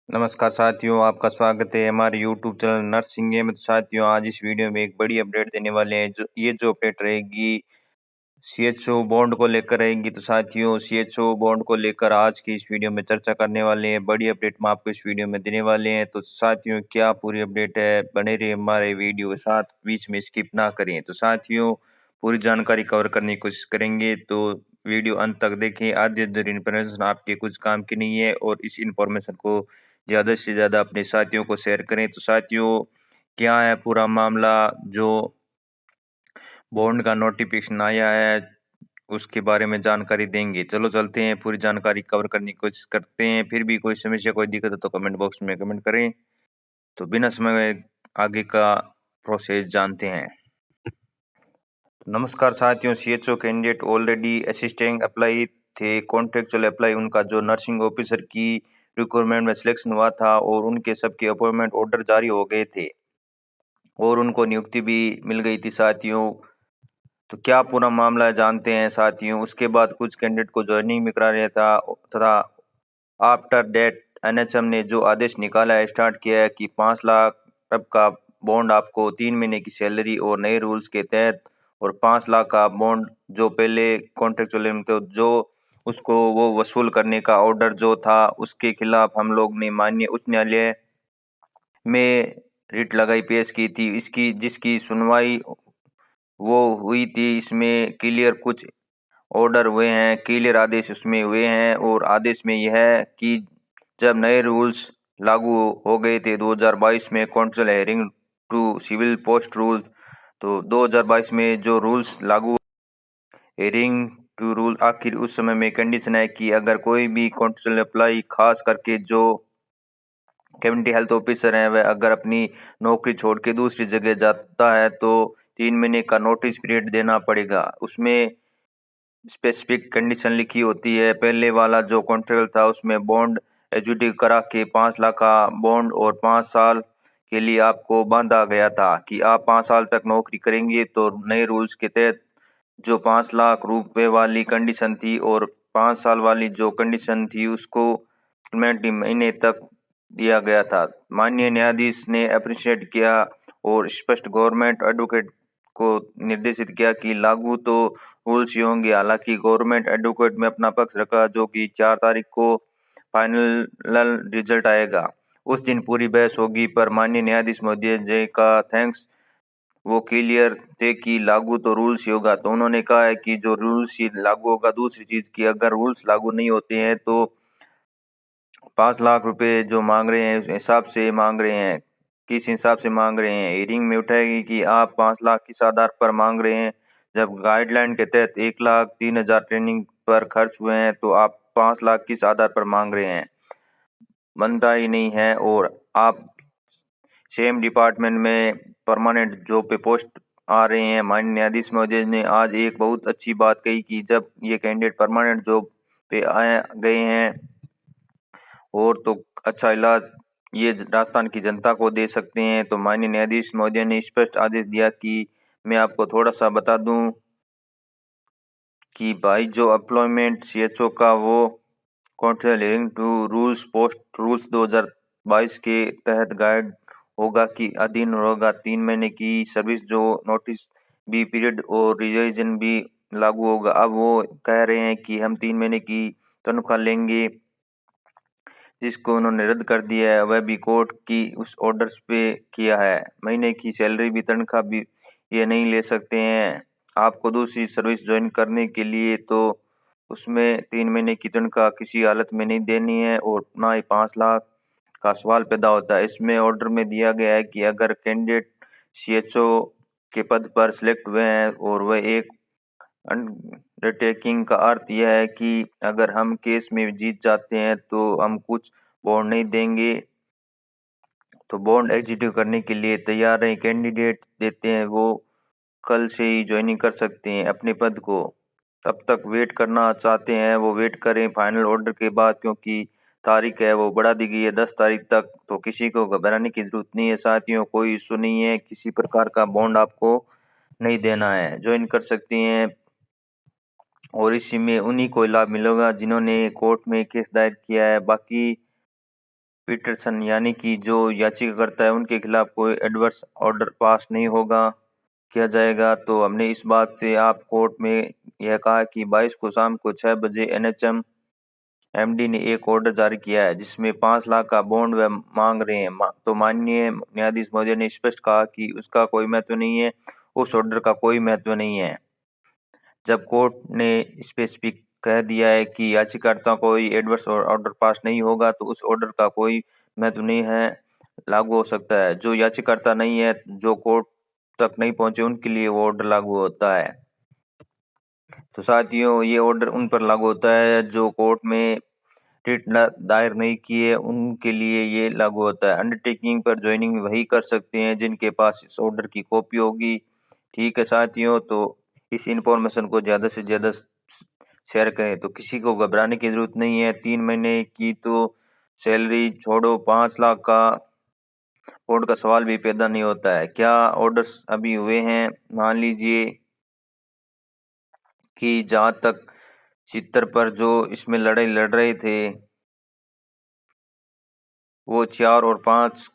नमस्कार साथियों, आपका स्वागत है हमारे यूट्यूब चैनल नर्सिंग में। तो साथियों, आज इस वीडियो में एक बड़ी अपडेट देने वाले हैं। जो अपडेट रहेगी सीएचओ बॉन्ड को लेकर रहेगी। तो साथियों, सीएचओ बॉन्ड को लेकर आज की इस वीडियो में चर्चा करने वाले हैं। बड़ी अपडेट हम आपको इस वीडियो में देने वाले हैं। तो साथियों, क्या पूरी अपडेट है, बने रहिए हमारे वीडियो के साथ, बीच में स्किप ना करें। तो साथियों, पूरी जानकारी कवर करने की कोशिश करेंगे, तो वीडियो अंत तक देखें। आधी अधूरी इन्फॉर्मेशन आपके कुछ काम की नहीं है और इस इन्फॉर्मेशन को ज़्यादा से ज़्यादा अपने साथियों को शेयर करें। तो साथियों, क्या है पूरा मामला, जो बॉन्ड का नोटिफिकेशन आया है उसके बारे में जानकारी देंगे। चलो चलते हैं, पूरी जानकारी कवर करने की कोशिश करते हैं। फिर भी कोई समस्या, कोई दिक्कत है तो कमेंट बॉक्स में कमेंट करें। तो बिना समय आगे का प्रोसेस जानते हैं। नमस्कार साथियों, CHO candidate already assistant apply थे, कॉन्ट्रेक्चुअल अप्लाई उनका जो नर्सिंग ऑफिसर की रिक्वायरमेंट में सिलेक्शन हुआ था और उनके सबके अपॉइंटमेंट ऑर्डर जारी हो गए थे और उनको नियुक्ति भी मिल गई थी साथियों। तो क्या पूरा मामला है जानते हैं साथियों। उसके बाद कुछ कैंडिडेट को ज्वाइनिंग भी करा रहा था तथा आफ्टर डेट एनएचएम ने जो आदेश निकाला है, स्टार्ट किया है कि 5 लाख तक का बॉन्ड आपको 3 महीने की सैलरी और नए रूल्स के तहत, और 5 लाख का बॉन्ड जो पहले कॉन्ट्रेक्चुअल में तो जो उसको वो वसूल करने का ऑर्डर जो था, उसके खिलाफ हम लोग ने माननीय उच्च न्यायालय में रिट लगाई, पेश की थी। इसकी जिसकी सुनवाई वो हुई थी, इसमें क्लियर कुछ ऑर्डर हुए हैं, क्लियर आदेश उसमें हुए हैं। और आदेश में यह है कि जब नए रूल्स लागू हो गए थे 2022 में, contractual hiring to civil post rule, तो 2022 में जो रूल्स लागू हेयरिंग टू रूल, आखिर उस समय में कंडीशन है कि अगर कोई भी कॉन्ट्रेक्चुअल अप्लाई, खास करके जो कम्युनिटी हेल्थ ऑफिसर हैं, वह अगर अपनी नौकरी छोड़ के दूसरी जगह जाता है तो 3 महीने का नोटिस पीरियड देना पड़ेगा। उसमें स्पेसिफिक कंडीशन लिखी होती है। पहले वाला जो कॉन्ट्रैक्ट था उसमें बॉन्ड एजुडिक करा के 5 लाख का बॉन्ड और 5 साल के लिए आपको बांधा गया था कि आप 5 साल तक नौकरी करेंगे। तो नए रूल्स के तहत जो 5 लाख रुपए वाली कंडीशन थी और 5 साल वाली जो कंडीशन थी, उसको 20 महीने तक दिया गया था। माननीय न्यायाधीश ने अप्रिशिएट किया और स्पष्ट गवर्नमेंट एडवोकेट को निर्देशित किया कि लागू तो रूल्स ही होंगे। हालांकि गवर्नमेंट एडवोकेट में अपना पक्ष रखा, जो कि 4 तारीख को फाइनल रिजल्ट आएगा, उस दिन पूरी बहस होगी। पर माननीय न्यायाधीश महोदय जी का थैंक्स, वो क्लियर थे कि लागू तो रूल्स ही होगा। तो उन्होंने कहा है कि जो रूल्स ही लागू होगा। दूसरी चीज की, अगर रूल्स लागू नहीं होते हैं तो 5 लाख रुपए जो मांग रहे हैं उस हिसाब से मांग रहे हैं, किस हिसाब से मांग रहे हैं। हियरिंग में उठाएगी कि आप 5 लाख किस आधार पर मांग रहे हैं। जब गाइडलाइन के तहत 1,03,000 ट्रेनिंग पर खर्च हुए हैं, तो आप 5 लाख किस आधार पर मांग रहे हैं, बनता ही नहीं है। और आप सेम डिपार्टमेंट में परमानेंट जॉब पे पोस्ट आ रहे हैं। माननीय न्यायाधीश महोदय ने आज एक बहुत अच्छी बात कही कि जब ये कैंडिडेट परमानेंट जॉब पे आए गए हैं और तो अच्छा इलाज ये राजस्थान की जनता को दे सकते हैं। तो माननीय न्यायाधीश महोदय ने स्पष्ट आदेश दिया कि मैं आपको थोड़ा सा बता दूं कि भाई, जो एम्प्लॉयमेंट सीएचओ का वो contract hiring to rules post rules 2022 के तहत गाइड होगा कि अधीन होगा। 3 महीने की सर्विस जो नोटिस भी पीरियड और रिविजन भी लागू होगा। अब वो कह रहे हैं कि हम 3 महीने की तनख्वाह लेंगे, जिसको उन्होंने रद्द कर दिया है। वह भी कोर्ट की उस ऑर्डर्स पे किया है। महीने की सैलरी भी, तनख्वाह भी ये नहीं ले सकते हैं। आपको दूसरी सर्विस ज्वाइन करने के लिए तो उसमें 3 महीने की तनख्वाह किसी हालत में नहीं देनी है और ना ही 5 लाख का सवाल पैदा होता है। इसमें ऑर्डर में दिया गया है कि अगर कैंडिडेट सीएचओ के पद पर सिलेक्ट हुए हैं और वह एक अंडरटेकिंग का अर्थ यह है कि अगर हम केस में जीत जाते हैं तो हम कुछ बॉन्ड नहीं देंगे। तो बॉन्ड एग्जीक्यूट करने के लिए तैयार हैं कैंडिडेट, देते हैं वो कल से ही ज्वाइनिंग कर सकते हैं अपने पद को। तब तक वेट करना चाहते हैं वो वेट करें फाइनल ऑर्डर के बाद, क्योंकि तारीख है वो बढ़ा दी गई है 10 तारीख तक। तो किसी को घबराने की जरूरत नहीं है साथियों, कोई इशू नहीं है, किसी प्रकार का बॉन्ड आपको नहीं देना है, ज्वाइन कर सकती हैं। और इसी में उन्हीं को लाभ मिलेगा जिन्होंने कोर्ट में केस दायर किया है। बाकी पीटरसन यानी कि जो याचिकाकर्ता है उनके खिलाफ कोई एडवर्स ऑर्डर पास नहीं होगा किया जाएगा। तो हमने इस बात से आप कोर्ट में यह कहा कि 22 को शाम को 6 बजे एनएचएम एमडी ने एक ऑर्डर जारी किया है जिसमें 5 लाख का बॉन्ड वे मांग रहे हैं। तो माननीय न्यायाधीश महोदय ने स्पष्ट कहा कि उसका कोई महत्व नहीं है, उस ऑर्डर का कोई महत्व नहीं है। जब कोर्ट ने स्पेसिफिक कह दिया है कि याचिकाकर्ता को कोई एडवर्स ऑर्डर पास नहीं होगा तो उस ऑर्डर का कोई महत्व नहीं है, लागू हो सकता है। जो याचिकाकर्ता नहीं है, जो कोर्ट तक नहीं पहुंचे, उनके लिए वो ऑर्डर लागू होता है। तो साथियों, ये ऑर्डर उन पर लागू होता है जो कोर्ट में रिट दायर नहीं किए, उनके लिए ये लागू होता है। अंडरटेकिंग पर ज्वाइनिंग वही कर सकते हैं जिनके पास इस ऑर्डर की कॉपी होगी। ठीक है साथियों, तो इस इंफॉर्मेशन को ज़्यादा से ज़्यादा शेयर करें। तो किसी को घबराने की ज़रूरत नहीं है। 3 महीने की तो सैलरी छोड़ो, 5 लाख का बॉन्ड का सवाल भी पैदा नहीं होता है। क्या ऑर्डर्स अभी हुए हैं? मान लीजिए कि जहाँ तक चित्तर पर जो इसमें लड़ाई लड़ रहे थे वो 4 और 5।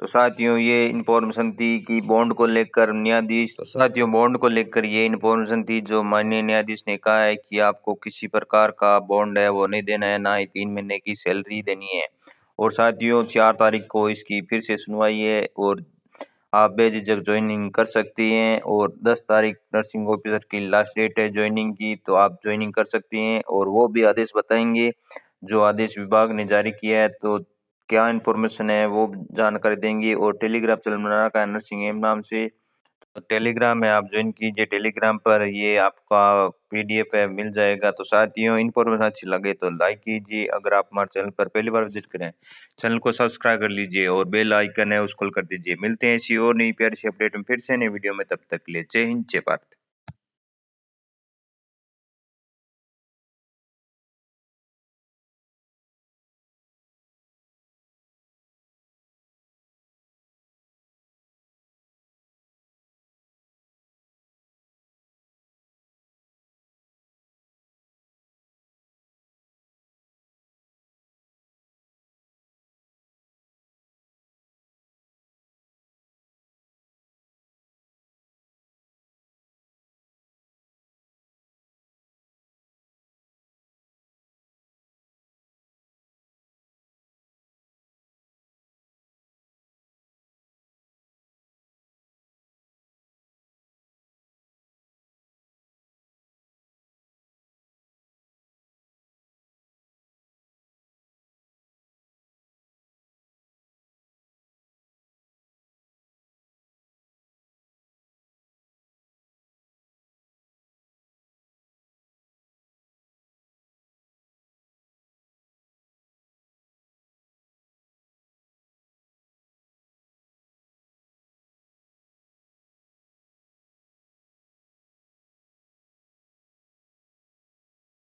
तो साथियों, ये इंफॉर्मेशन थी कि बॉन्ड को लेकर न्यायाधीश तो साथियों बॉन्ड को लेकर ये इंफॉर्मेशन थी जो माननीय न्यायाधीश ने कहा है कि आपको किसी प्रकार का बॉन्ड है वो नहीं देना है, ना ही 3 महीने की सैलरी देनी है। और साथियों, 4 तारीख को इसकी फिर से सुनवाई है और आप बेझिझक ज्वाइनिंग कर सकती हैं। और 10 तारीख नर्सिंग ऑफिसर की लास्ट डेट है ज्वाइनिंग की, तो आप ज्वाइनिंग कर सकती हैं। और वो भी आदेश बताएंगे जो आदेश विभाग ने जारी किया है, तो क्या इन्फॉर्मेशन है वो जानकारी देंगे। और टेलीग्राम चैनल बना रखा है नर्सिंग एम नाम से, तो टेलीग्राम में आप ज्वाइन कीजिए। टेलीग्राम पर ये आपका पीडीएफ है मिल जाएगा। तो साथियों, इन्फॉर्मेशन अच्छी लगे तो लाइक कीजिए। अगर आप हमारे चैनल पर पहली बार विजिट करें, चैनल को सब्सक्राइब कर लीजिए और बेल आइकन है उसको कर दीजिए। मिलते हैं ऐसी और नई प्यारी सी अपडेट में फिर से नई वीडियो में, तब तक के लिए जय हिंद जय भारत।